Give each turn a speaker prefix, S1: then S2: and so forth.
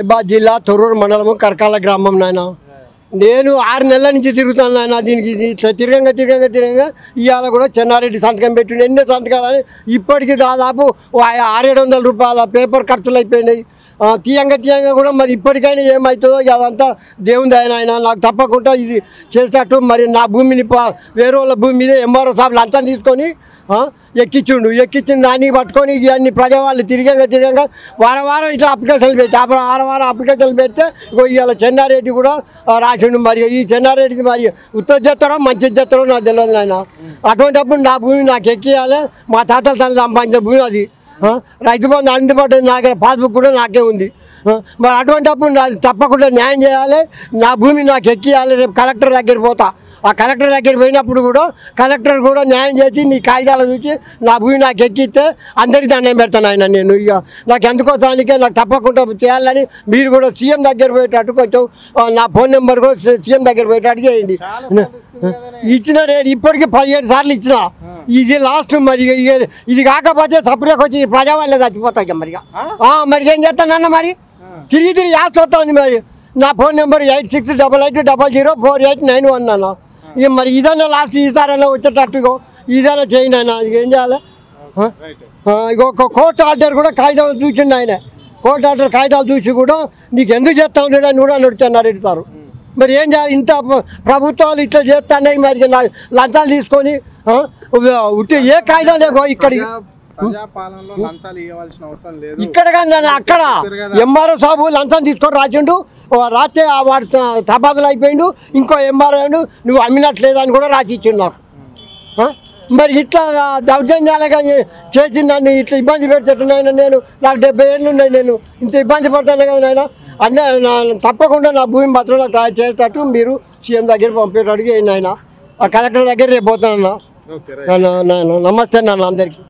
S1: జిల్లా తొర్రూరు మండలము కర్కాల గ్రామం నాయన. నేను 6 నెలల నుంచి తిరుగుతాను నాయన. దీనికి ఇట్లా తిరగంగా ఇవాళ కూడా చెన్నారెడ్డి సంతకం పెట్టిండు. ఎన్నో సంతకాలని ఇప్పటికీ దాదాపు 600-700 రూపాయల పేపర్ ఖర్చులు అయిపోయినాయి. తీయంగా కూడా మరి ఇప్పటికైనా ఏమవుతుందో అదంతా దేవుని ఆయన నాకు తప్పకుండా ఇది చేసేటట్టు. మరి నా భూమిని వేరే వాళ్ళ భూమి మీద ఎంఆర్ఓ సాబ్ లంచం తీసుకొని ఎక్కించిన దాన్ని పట్టుకొని ఇవన్నీ ప్రజావాళ్ళు తిరగంగా వారం ఇట్లా అప్లికేషన్లు పెట్టి వారం అప్లికేషన్లు పెడితే ఇవాళ చెన్నారెడ్డి కూడా రాసిండు. మరి ఈ చెన్నారెడ్డికి మరి ఉత్తర చేస్తారో మంచి చేస్తారో నాకు తెలియదు నాయన. అటువంటిప్పుడు నా భూమి నాకు ఎక్కియాలి. మా తాతల తల్లి సంపాదించిన భూమి అది. రైతు బంధు అందుబాటు నా దగ్గర పాస్బుక్ కూడా నాకే ఉంది. మరి అటువంటిప్పుడు నాకు తప్పకుండా న్యాయం చేయాలి. నా భూమి నాకు ఎక్కియాలి. రేపు కలెక్టర్ దగ్గర పోతా. ఆ కలెక్టర్ దగ్గర పోయినప్పుడు కూడా కలెక్టర్ కూడా న్యాయం చేసి నీ కాగితాలు చూసి నా భూమి నాకు ఎక్కిస్తే అందరికీ దండం పెడతాను ఆయన. నేను ఇక నాకు ఎందుకోసానికే నాకు తప్పకుండా చేయాలని మీరు కూడా సీఎం దగ్గర పోయేటట్టు కొంచెం నా ఫోన్ నెంబర్ కూడా సీఎం దగ్గర పోయేటట్టు చేయండి. ఇచ్చిన నేను ఇప్పటికీ 17 సార్లు ఇచ్చిన. ఇది లాస్ట్. మరి ఇది కాకపోతే సపరేట్ వచ్చి ప్రజావాళ్ళే చచ్చిపోతాయి. మరి ఏం చేస్తానన్న మరి తిరిగి యాస్ట్ వస్తుంది. మరి నా ఫోన్ నెంబర్ 8688004891 అన్న. ఇక మరి ఇదన్నా లాస్ట్ ఈసారైనా వచ్చేటట్టుగో ఇదైనా చేయండి ఆయన. ఏం చేయాలి? ఒక కోర్టు ఆర్డర్ కూడా కాగితాలు చూసిండు ఆయన. కోర్టు ఆర్డర్ కాగితాలు చూసి కూడా నీకు ఎందుకు చేస్తా ఉండేదని కూడా నడుతున్నారు ఎడతారు. మరి ఏం చేయాలి? ఇంత ప్రభుత్వాలు ఇట్లా చేస్తున్నాయి. మరి లంచాలు తీసుకొని ఏ కాగితం లేకో ఇక్కడికి ఇక్కడ కానీ అక్కడ ఎంఆర్ఓ సాబు లంచం తీసుకొని రాసిండు. రాస్తే వాడు తబాదులు అయిపోయిండు. ఇంకో ఎంఆర్ఓ నువ్వు అమ్మినట్లేదని కూడా రాసి ఇచ్చిండు నాకు. మరి ఇట్లా దౌర్జన్యాలు కానీ చేసి నన్ను ఇట్లా ఇబ్బంది పెడుతున్నాయన. నేను నాకు 70 ఏళ్ళు ఉన్నాయి. నేను ఇంత ఇబ్బంది పడతాను కదా నాయన. అన్నీ తప్పకుండా నా భూమి మాత్రం తయారు చేసేటట్టు మీరు సీఎం దగ్గర పంపేటట్టుగా ఆయన. ఆ కలెక్టర్ దగ్గర రేపు పోతానన్నా. నమస్తే నాన్న అందరికీ.